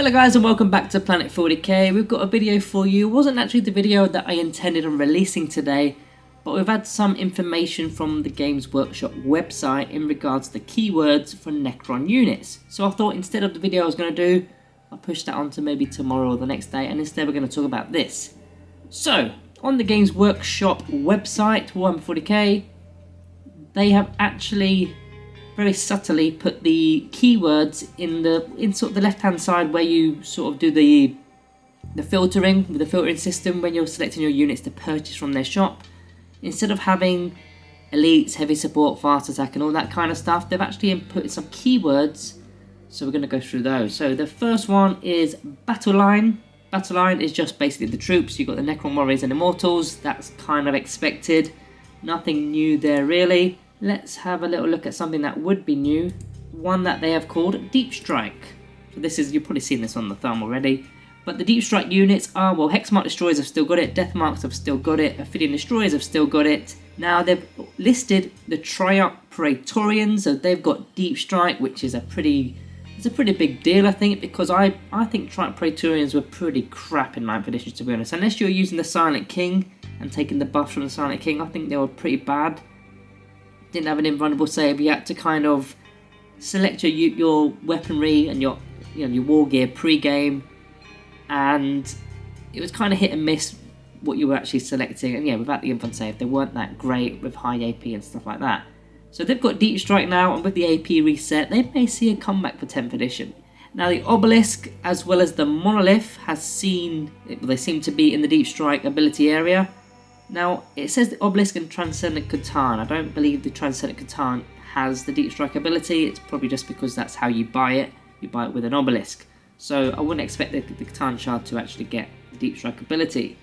Hello guys and welcome back to Planet 40K. We've got a video for you. It wasn't actually the video that I intended on releasing today, but we've had some information from the Games Workshop website in regards to keywords for Necron units. So I thought instead of the video I was going to do, I'll push that on to maybe tomorrow or the next day, and instead we're going to talk about this. So, on the Games Workshop website, Warhammer 40K, they have actually very subtly put the keywords in sort of the left hand side where you sort of do the filtering with the filtering system when you're selecting your units to purchase from their shop. Instead of having elites, heavy support, fast attack and all that kind of stuff, they've actually inputted some keywords, so we're going to go through those. So the first one is battle line. Battle line is just basically the troops. You've got the Necron warriors and immortals. That's kind of expected, nothing new there really. Let's have a little look at something that would be new, one that they have called Deep Strike. So this is, you've probably seen this on the thumb already, but the Deep Strike units are, well, Hexmark Destroyers have still got it, Deathmarks have still got it, Ophidian Destroyers have still got it. Now they've listed the Triumph Praetorians, so they've got Deep Strike, which is a pretty big deal, I think, because I think Triumph Praetorians were pretty crap in 9th edition, to be honest. Unless you're using the Silent King and taking the buffs from the Silent King, I think they were pretty bad. Didn't have an invulnerable save. You had to kind of select your weaponry and your war gear pre-game, and it was kind of hit and miss what you were actually selecting. And yeah, without the invulnerable save, they weren't that great with high AP and stuff like that. So they've got Deep Strike now, and with the AP reset, they may see a comeback for 10th edition. Now the Obelisk as well as the Monolith they seem to be in the Deep Strike ability area. Now, it says the Obelisk and Transcendent Catan. I don't believe the Transcendent Catan has the Deep Strike ability. It's probably just because that's how you buy it. You buy it with an Obelisk. So I wouldn't expect the Catan shard to actually get the Deep Strike ability.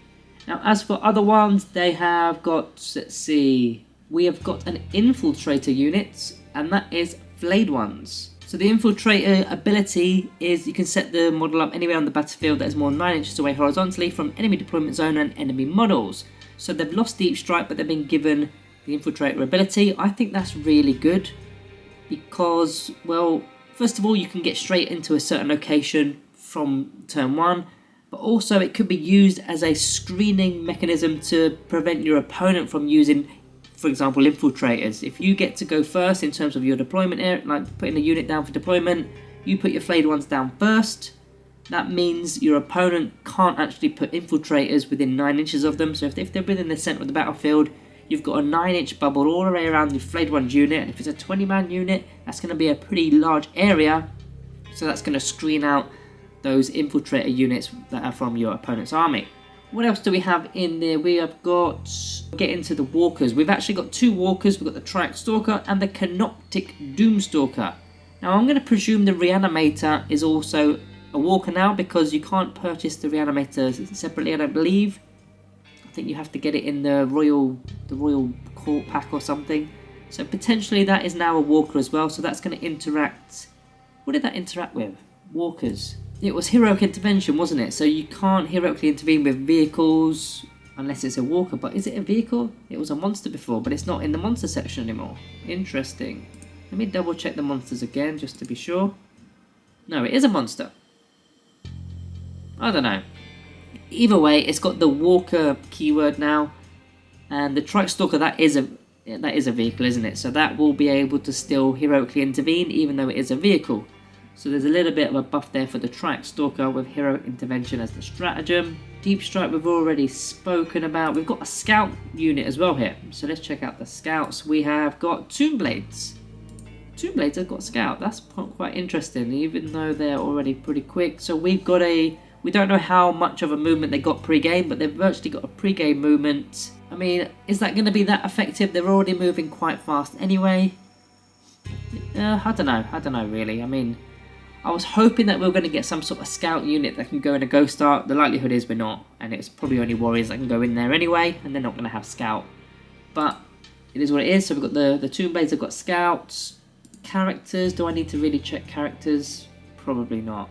Now, as for other ones, they have got, let's see, we have got an Infiltrator unit, and that is Flayed Ones. So the Infiltrator ability is you can set the model up anywhere on the battlefield that is more than 9 inches away horizontally from enemy deployment zone and enemy models. So they've lost Deep Strike, but they've been given the Infiltrator ability. I think that's really good because, well, first of all, you can get straight into a certain location from turn 1, but also it could be used as a screening mechanism to prevent your opponent from using, for example, Infiltrators. If you get to go first in terms of your deployment area, like putting a unit down for deployment, you put your Flayed Ones down first. That means your opponent can't actually put Infiltrators within 9 inches of them. So if they're within the centre of the battlefield, you've got a 9-inch bubble all the way around your Flayed Ones unit. And if it's a 20-man unit, that's going to be a pretty large area. So that's going to screen out those Infiltrator units that are from your opponent's army. What else do we have in there? We have got, get into the Walkers. We've actually got 2 Walkers. We've got the Triac Stalker and the Canoptic Doomstalker. Now I'm going to presume the Reanimator is also a Walker now, because you can't purchase the Reanimator separately, I don't believe. I think you have to get it in the Royal Court pack or something. So potentially that is now a Walker as well. So that's going to interact. What did that interact with? Walkers. It was Heroic Intervention, wasn't it? So you can't heroically intervene with vehicles unless it's a Walker. But is it a vehicle? It was a monster before, but it's not in the monster section anymore. Interesting. Let me double check the monsters again just to be sure. No, it is a monster. I don't know. Either way, it's got the Walker keyword now, and the Triac Stalker, that is a vehicle, isn't it? So that will be able to still heroically intervene, even though it is a vehicle. So there's a little bit of a buff there for the Triac Stalker with heroic intervention as the stratagem. Deep Strike we've already spoken about. We've got a scout unit as well here. So let's check out the scouts. We have got Tomb Blades. Tomb Blades have got scout. That's quite interesting, even though they're already pretty quick. So we've got we don't know how much of a movement they got pre-game, but they've virtually got a pre-game movement. I mean, is that going to be that effective? They're already moving quite fast anyway. I don't know really. I mean, I was hoping that we were going to get some sort of scout unit that can go in a Ghost Art. The likelihood is we're not, and it's probably only warriors that can go in there anyway, and they're not going to have scout. But it is what it is. So we've got the Tomb Blades have got scouts. Characters, do I need to really check characters? Probably not.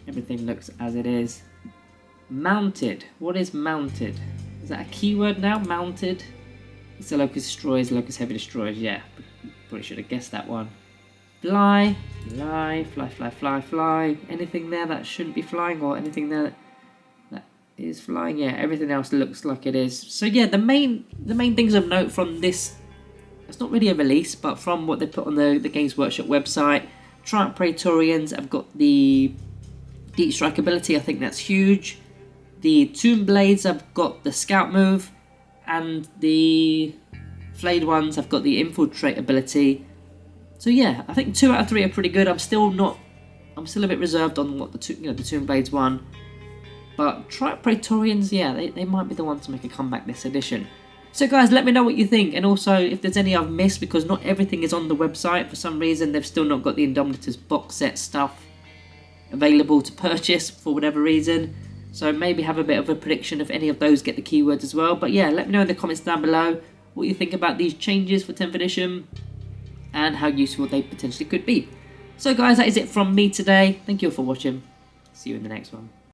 Everything looks as it is. Mounted. What is mounted? Is that a keyword now? Mounted? It's the Locust Destroyers, Locust Heavy Destroyers, yeah. Probably should have guessed that one. fly, fly, fly, fly, fly, fly. Anything there that shouldn't be flying, or anything there that is flying? Yeah, everything else looks like it is. So yeah, the main things of note from this, it's not really a release, but from what they put on the Games Workshop website, Triumph Praetorians have got the Deep Strike ability. I think that's huge. The Tomb Blades have got the Scout move, and the Flayed ones have got the Infiltrate ability. So yeah, I think 2 out of 3 are pretty good. I'm still a bit reserved on what the Tomb Blades one. But Triumph Praetorians, yeah, they might be the ones to make a comeback this edition. So guys, let me know what you think, and also if there's any I've missed, because not everything is on the website. For some reason, they've still not got the Indomitus box set stuff available to purchase for whatever reason. So maybe have a bit of a prediction if any of those get the keywords as well. But yeah, let me know in the comments down below what you think about these changes for 10th edition and how useful they potentially could be. So guys, that is it from me today. Thank you all for watching. See you in the next one.